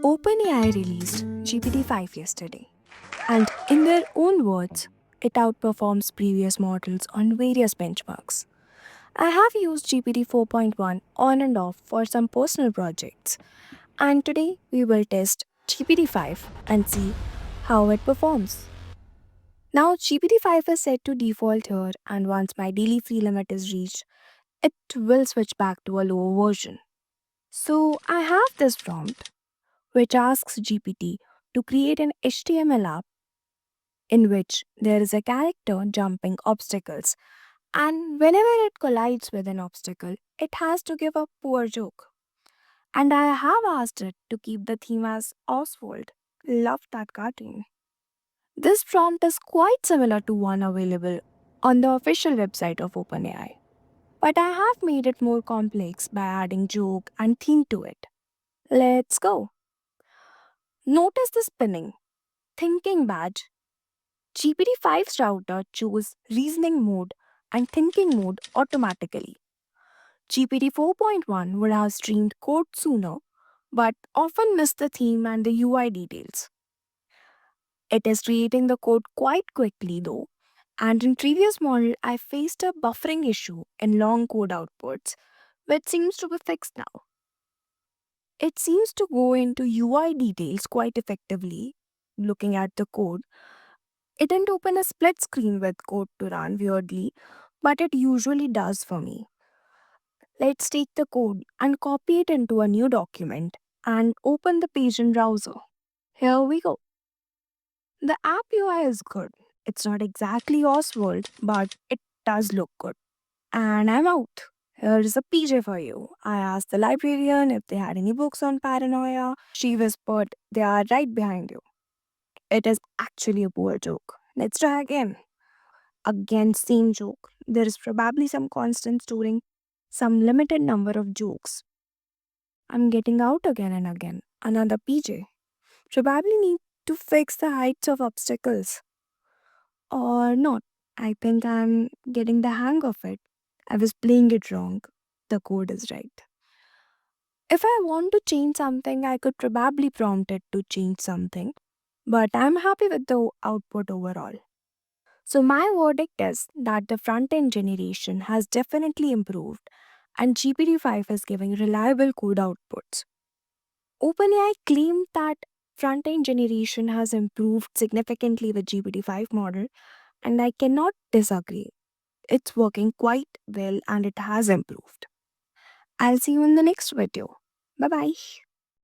OpenAI released GPT-5 yesterday, and in their own words, it outperforms previous models on various benchmarks. I have used GPT 4.1 on and off for some personal projects, and today we will test GPT 5 and see how it performs. Now, GPT 5 is set to default here, and once my daily free limit is reached, it will switch back to a lower version. So, I have this prompt which asks GPT to create an HTML app in which there is a character jumping obstacles, and whenever it collides with an obstacle, it has to give a poor joke. And I have asked it to keep the theme as Oswald. Love that cartoon. This prompt is quite similar to one available on the official website of OpenAI, but I have made it more complex by adding joke and theme to it. Let's go. Notice the spinning, thinking badge. GPT-5's router chose reasoning mode and thinking mode automatically. GPT 4.1 would have streamed code sooner, but often missed the theme and the UI details. It is creating the code quite quickly though, and in previous model I faced a buffering issue in long code outputs, which seems to be fixed now. It seems to go into UI details quite effectively. Looking at the code, it didn't open a split screen with code to run weirdly, but it usually does for me. Let's take the code and copy it into a new document and open the page in browser. Here we go. The app UI is good. It's not exactly Oswald, but it does look good. And I'm out. Here is a PJ for you. I asked the librarian if they had any books on paranoia. She whispered, they are right behind you. It is actually a poor joke. Let's try again. Again, same joke. There is probably some constant storing some limited number of jokes. I'm getting out again and again. Another PJ. Probably need to fix the heights of obstacles. Or not. I think I'm getting the hang of it. I was playing it wrong. The code is right. If I want to change something, I could probably prompt it to change something. But I'm happy with the output overall. So, my verdict is that the front end generation has definitely improved, and GPT 5 is giving reliable code outputs. OpenAI claimed that front end generation has improved significantly with GPT 5 model, and I cannot disagree. It's working quite well and it has improved. I'll see you in the next video. Bye bye.